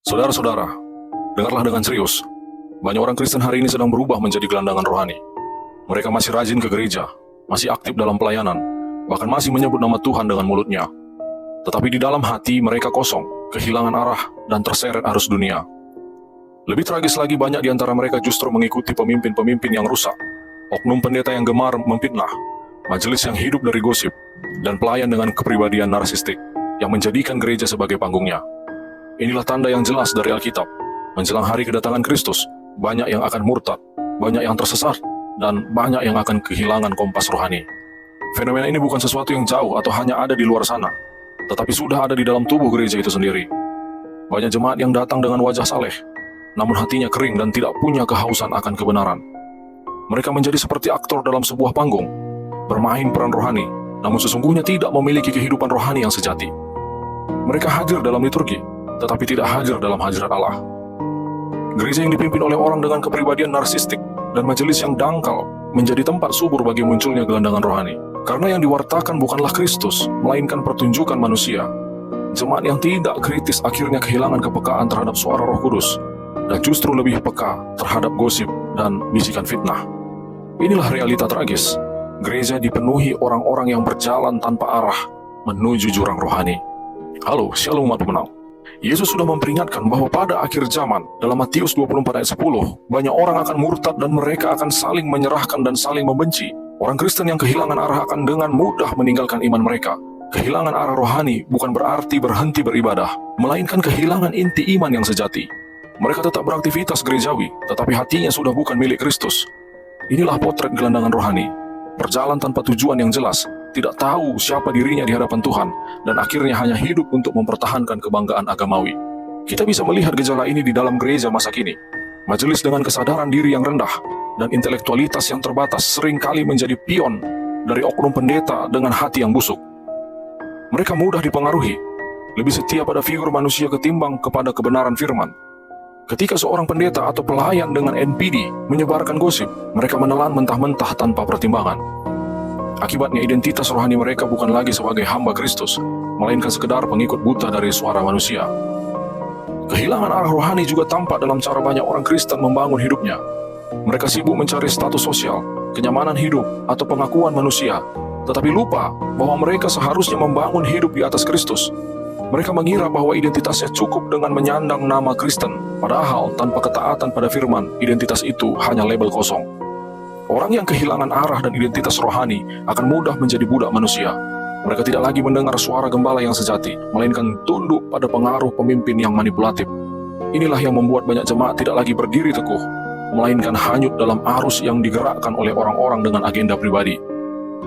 Saudara-saudara, dengarlah dengan serius. Banyak orang Kristen hari ini sedang berubah menjadi gelandangan rohani. Mereka masih rajin ke gereja, masih aktif dalam pelayanan, bahkan masih menyebut nama Tuhan dengan mulutnya. Tetapi di dalam hati mereka kosong, kehilangan arah, dan terseret arus dunia. Lebih tragis lagi, banyak di antara mereka justru mengikuti pemimpin-pemimpin yang rusak, oknum pendeta yang gemar memfitnah, majelis yang hidup dari gosip, dan pelayan dengan kepribadian narsistik yang menjadikan gereja sebagai panggungnya. Inilah tanda yang jelas dari Alkitab. Menjelang hari kedatangan Kristus, banyak yang akan murtad, banyak yang tersesat, dan banyak yang akan kehilangan kompas rohani. Fenomena ini bukan sesuatu yang jauh atau hanya ada di luar sana, tetapi sudah ada di dalam tubuh gereja itu sendiri. Banyak jemaat yang datang dengan wajah saleh, namun hatinya kering dan tidak punya kehausan akan kebenaran. Mereka menjadi seperti aktor dalam sebuah panggung, bermain peran rohani, namun sesungguhnya tidak memiliki kehidupan rohani yang sejati. Mereka hadir dalam liturgi, tetapi tidak hadir dalam hadirat Allah. Gereja yang dipimpin oleh orang dengan kepribadian narsistik dan majelis yang dangkal menjadi tempat subur bagi munculnya gelandangan rohani. Karena yang diwartakan bukanlah Kristus, melainkan pertunjukan manusia. Jemaat yang tidak kritis akhirnya kehilangan kepekaan terhadap suara Roh Kudus, dan justru lebih peka terhadap gosip dan bisikan fitnah. Inilah realita tragis. Gereja dipenuhi orang-orang yang berjalan tanpa arah menuju jurang rohani. Halo, shalom umat pemenang. Yesus sudah memperingatkan bahwa pada akhir zaman, dalam Matius 24 ayat 10, banyak orang akan murtad dan mereka akan saling menyerahkan dan saling membenci. Orang Kristen yang kehilangan arah akan dengan mudah meninggalkan iman mereka. Kehilangan arah rohani bukan berarti berhenti beribadah, melainkan kehilangan inti iman yang sejati. Mereka tetap beraktivitas gerejawi, tetapi hatinya sudah bukan milik Kristus. Inilah potret gelandangan rohani. Berjalan tanpa tujuan yang jelas, tidak tahu siapa dirinya di hadapan Tuhan, dan akhirnya hanya hidup untuk mempertahankan kebanggaan agamawi. Kita bisa melihat gejala ini di dalam gereja masa kini. Majelis dengan kesadaran diri yang rendah dan intelektualitas yang terbatas seringkali menjadi pion dari oknum pendeta dengan hati yang busuk. Mereka mudah dipengaruhi, lebih setia pada figur manusia ketimbang kepada kebenaran firman. Ketika seorang pendeta atau pelayan dengan NPD menyebarkan gosip, mereka menelan mentah-mentah tanpa pertimbangan. Akibatnya identitas rohani mereka bukan lagi sebagai hamba Kristus, melainkan sekedar pengikut buta dari suara manusia. Kehilangan arah rohani juga tampak dalam cara banyak orang Kristen membangun hidupnya. Mereka sibuk mencari status sosial, kenyamanan hidup, atau pengakuan manusia, tetapi lupa bahwa mereka seharusnya membangun hidup di atas Kristus. Mereka mengira bahwa identitasnya cukup dengan menyandang nama Kristen, padahal tanpa ketaatan pada firman, identitas itu hanya label kosong. Orang yang kehilangan arah dan identitas rohani akan mudah menjadi budak manusia. Mereka tidak lagi mendengar suara gembala yang sejati, melainkan tunduk pada pengaruh pemimpin yang manipulatif. Inilah yang membuat banyak jemaat tidak lagi berdiri teguh, melainkan hanyut dalam arus yang digerakkan oleh orang-orang dengan agenda pribadi.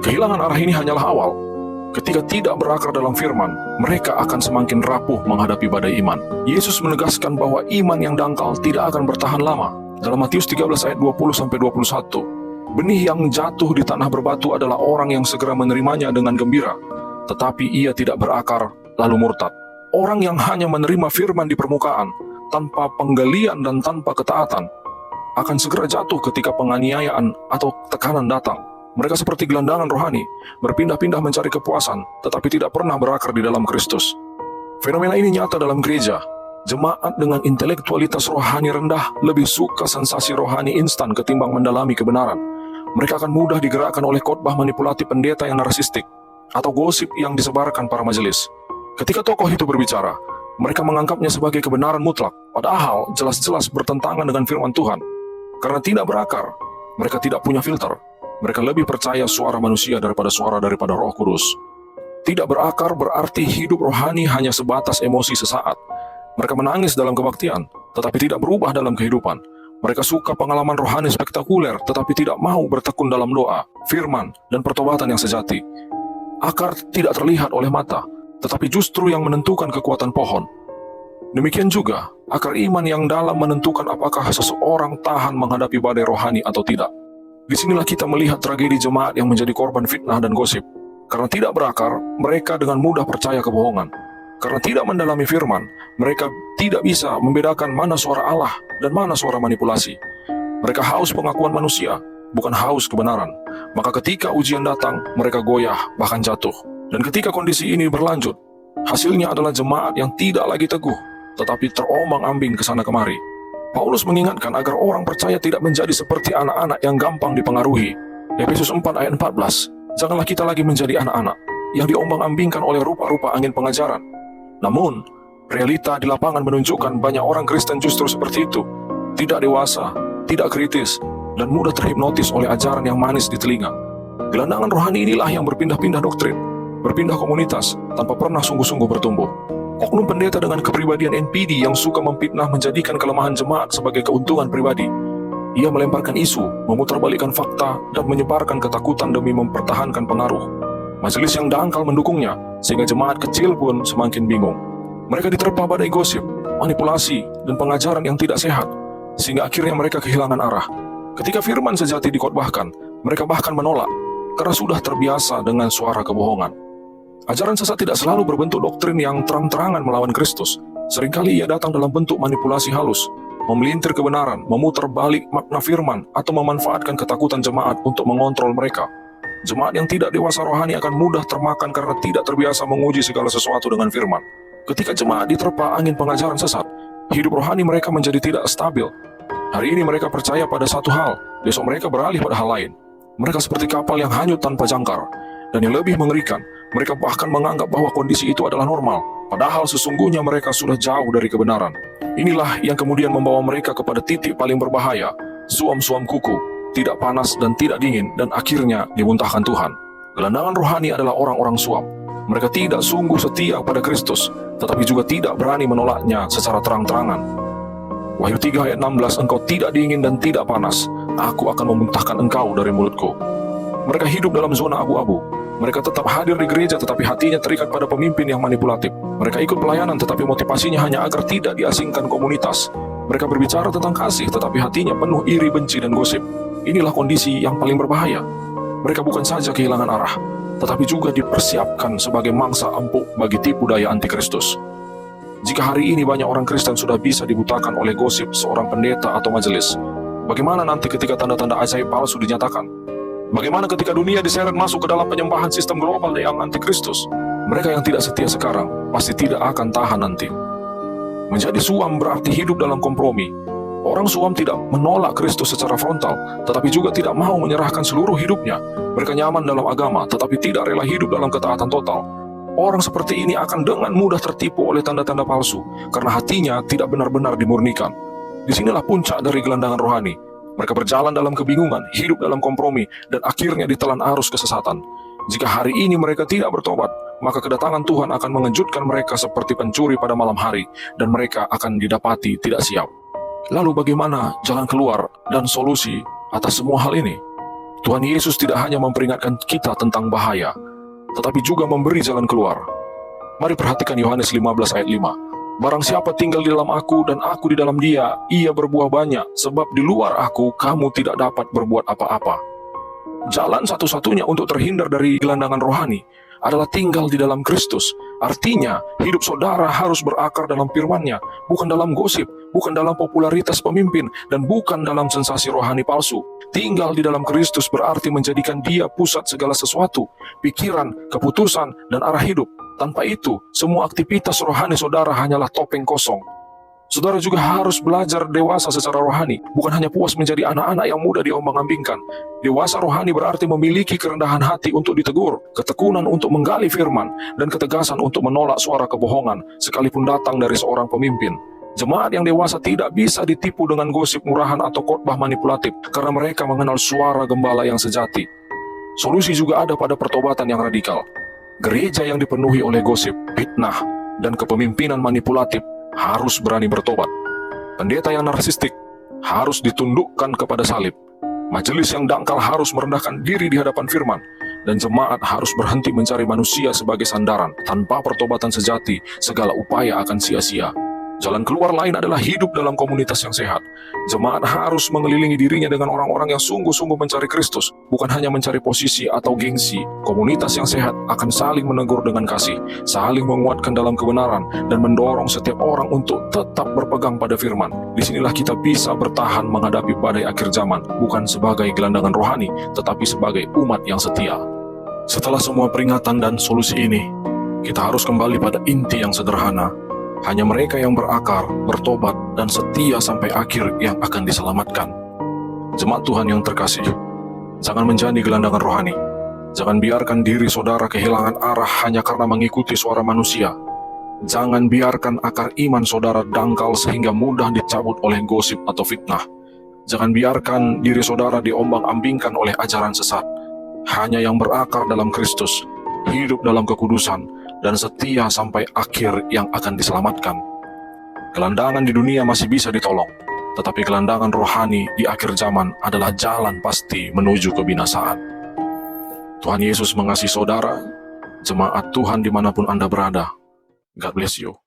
Kehilangan arah ini hanyalah awal. Ketika tidak berakar dalam firman, mereka akan semakin rapuh menghadapi badai iman. Yesus menegaskan bahwa iman yang dangkal tidak akan bertahan lama. Dalam Matius 13 ayat 20-21, benih yang jatuh di tanah berbatu adalah orang yang segera menerimanya dengan gembira, tetapi ia tidak berakar lalu murtad. Orang yang hanya menerima firman di permukaan, tanpa penggalian dan tanpa ketaatan, akan segera jatuh ketika penganiayaan atau tekanan datang. Mereka seperti gelandangan rohani, berpindah-pindah mencari kepuasan, tetapi tidak pernah berakar di dalam Kristus. Fenomena ini nyata dalam gereja. Jemaat dengan intelektualitas rohani rendah lebih suka sensasi rohani instan ketimbang mendalami kebenaran. Mereka akan mudah digerakkan oleh khotbah manipulatif pendeta yang narsistik atau gosip yang disebarkan para majelis. Ketika tokoh itu berbicara, mereka menganggapnya sebagai kebenaran mutlak, padahal jelas-jelas bertentangan dengan firman Tuhan. Karena tidak berakar, mereka tidak punya filter. Mereka lebih percaya suara manusia daripada Roh Kudus. Tidak berakar berarti hidup rohani hanya sebatas emosi sesaat. Mereka menangis dalam kebaktian, tetapi tidak berubah dalam kehidupan. Mereka suka pengalaman rohani spektakuler, tetapi tidak mau bertekun dalam doa, firman, dan pertobatan yang sejati. Akar tidak terlihat oleh mata, tetapi justru yang menentukan kekuatan pohon. Demikian juga, akar iman yang dalam menentukan apakah seseorang tahan menghadapi badai rohani atau tidak. Disinilah kita melihat tragedi jemaat yang menjadi korban fitnah dan gosip. Karena tidak berakar, mereka dengan mudah percaya kebohongan. Karena tidak mendalami firman, mereka tidak bisa membedakan mana suara Allah dan mana suara manipulasi. Mereka haus pengakuan manusia, bukan haus kebenaran. Maka ketika ujian datang, mereka goyah, bahkan jatuh. Dan ketika kondisi ini berlanjut, hasilnya adalah jemaat yang tidak lagi teguh, tetapi terombang-ambing ke sana kemari. Paulus mengingatkan agar orang percaya tidak menjadi seperti anak-anak yang gampang dipengaruhi. Efesus 4 ayat 14, janganlah kita lagi menjadi anak-anak yang diombang-ambingkan oleh rupa-rupa angin pengajaran. Namun, realita di lapangan menunjukkan banyak orang Kristen justru seperti itu, tidak dewasa, tidak kritis, dan mudah terhipnotis oleh ajaran yang manis di telinga. Gelandangan rohani inilah yang berpindah-pindah doktrin, berpindah komunitas, tanpa pernah sungguh-sungguh bertumbuh. Oknum pendeta dengan kepribadian NPD yang suka memfitnah menjadikan kelemahan jemaat sebagai keuntungan pribadi. Ia melemparkan isu, memutarbalikkan fakta, dan menyebarkan ketakutan demi mempertahankan pengaruh. Majelis yang dangkal mendukungnya, sehingga jemaat kecil pun semakin bingung. Mereka diterpa badai gosip, manipulasi, dan pengajaran yang tidak sehat, sehingga akhirnya mereka kehilangan arah. Ketika firman sejati dikhotbahkan, mereka bahkan menolak, karena sudah terbiasa dengan suara kebohongan. Ajaran sesat tidak selalu berbentuk doktrin yang terang-terangan melawan Kristus. Seringkali ia datang dalam bentuk manipulasi halus, memelintir kebenaran, memutar balik makna firman, atau memanfaatkan ketakutan jemaat untuk mengontrol mereka. Jemaat yang tidak dewasa rohani akan mudah termakan karena tidak terbiasa menguji segala sesuatu dengan firman. Ketika jemaat diterpa angin pengajaran sesat, hidup rohani mereka menjadi tidak stabil. Hari ini mereka percaya pada satu hal, besok mereka beralih pada hal lain. Mereka seperti kapal yang hanyut tanpa jangkar. Dan yang lebih mengerikan, mereka bahkan menganggap bahwa kondisi itu adalah normal, padahal sesungguhnya mereka sudah jauh dari kebenaran. Inilah yang kemudian membawa mereka kepada titik paling berbahaya, suam-suam kuku, tidak panas dan tidak dingin, dan akhirnya dimuntahkan Tuhan. Gelandangan rohani adalah orang-orang suam. Mereka tidak sungguh setia pada Kristus, tetapi juga tidak berani menolaknya secara terang-terangan. Wahyu 3 ayat 16, engkau tidak dingin dan tidak panas, aku akan memuntahkan engkau dari mulutku. Mereka hidup dalam zona abu-abu. Mereka tetap hadir di gereja tetapi hatinya terikat pada pemimpin yang manipulatif. Mereka ikut pelayanan tetapi motivasinya hanya agar tidak diasingkan komunitas. Mereka berbicara tentang kasih tetapi hatinya penuh iri, benci, dan gosip. Inilah kondisi yang paling berbahaya. Mereka bukan saja kehilangan arah, tetapi juga dipersiapkan sebagai mangsa empuk bagi tipu daya antikristus. Jika hari ini banyak orang Kristen sudah bisa dibutakan oleh gosip seorang pendeta atau majelis, bagaimana nanti ketika tanda-tanda ajaib palsu dinyatakan? Bagaimana ketika dunia diseret masuk ke dalam penyembahan sistem global yang antikristus? Mereka yang tidak setia sekarang pasti tidak akan tahan nanti. Menjadi suam berarti hidup dalam kompromi. Orang suam tidak menolak Kristus secara frontal, tetapi juga tidak mau menyerahkan seluruh hidupnya. Mereka nyaman dalam agama, tetapi tidak rela hidup dalam ketaatan total. Orang seperti ini akan dengan mudah tertipu oleh tanda-tanda palsu, karena hatinya tidak benar-benar dimurnikan. Disinilah puncak dari gelandangan rohani. Mereka berjalan dalam kebingungan, hidup dalam kompromi, dan akhirnya ditelan arus kesesatan. Jika hari ini mereka tidak bertobat, maka kedatangan Tuhan akan mengejutkan mereka seperti pencuri pada malam hari, dan mereka akan didapati tidak siap. Lalu bagaimana jalan keluar dan solusi atas semua hal ini? Tuhan Yesus tidak hanya memperingatkan kita tentang bahaya, tetapi juga memberi jalan keluar. Mari perhatikan Yohanes 15 ayat 5. Barang siapa tinggal di dalam aku dan aku di dalam dia, ia berbuah banyak, sebab di luar aku kamu tidak dapat berbuat apa-apa. Jalan satu-satunya untuk terhindar dari gelandangan rohani adalah tinggal di dalam Kristus. Artinya, hidup saudara harus berakar dalam firman-Nya, bukan dalam gosip, bukan dalam popularitas pemimpin, dan bukan dalam sensasi rohani palsu. Tinggal di dalam Kristus berarti menjadikan Dia pusat segala sesuatu, pikiran, keputusan, dan arah hidup. Tanpa itu, semua aktivitas rohani saudara hanyalah topeng kosong. Saudara juga harus belajar dewasa secara rohani, bukan hanya puas menjadi anak-anak yang mudah diombang-ambingkan. Dewasa rohani berarti memiliki kerendahan hati untuk ditegur, ketekunan untuk menggali firman, dan ketegasan untuk menolak suara kebohongan, sekalipun datang dari seorang pemimpin. Jemaat yang dewasa tidak bisa ditipu dengan gosip murahan atau khotbah manipulatif, karena mereka mengenal suara gembala yang sejati. Solusi juga ada pada pertobatan yang radikal. Gereja yang dipenuhi oleh gosip, fitnah, dan kepemimpinan manipulatif harus berani bertobat. Pendeta yang narsistik harus ditundukkan kepada salib. Majelis yang dangkal harus merendahkan diri di hadapan firman. Dan jemaat harus berhenti mencari manusia sebagai sandaran. Tanpa pertobatan sejati, segala upaya akan sia-sia. Jalan keluar lain adalah hidup dalam komunitas yang sehat. Jemaat harus mengelilingi dirinya dengan orang-orang yang sungguh-sungguh mencari Kristus, bukan hanya mencari posisi atau gengsi. Komunitas yang sehat akan saling menegur dengan kasih, saling menguatkan dalam kebenaran, dan mendorong setiap orang untuk tetap berpegang pada firman. Disinilah kita bisa bertahan menghadapi badai akhir zaman, bukan sebagai gelandangan rohani, tetapi sebagai umat yang setia. Setelah semua peringatan dan solusi ini, kita harus kembali pada inti yang sederhana. Hanya mereka yang berakar, bertobat, dan setia sampai akhir yang akan diselamatkan. Jemaat Tuhan yang terkasih, jangan menjadi gelandangan rohani. Jangan biarkan diri saudara kehilangan arah hanya karena mengikuti suara manusia. Jangan biarkan akar iman saudara dangkal sehingga mudah dicabut oleh gosip atau fitnah. Jangan biarkan diri saudara diombang-ambingkan oleh ajaran sesat. Hanya yang berakar dalam Kristus, hidup dalam kekudusan, dan setia sampai akhir yang akan diselamatkan. Gelandangan di dunia masih bisa ditolong, tetapi gelandangan rohani di akhir zaman adalah jalan pasti menuju kebinasaan. Tuhan Yesus mengasihi saudara, jemaat Tuhan dimanapun Anda berada. God bless you.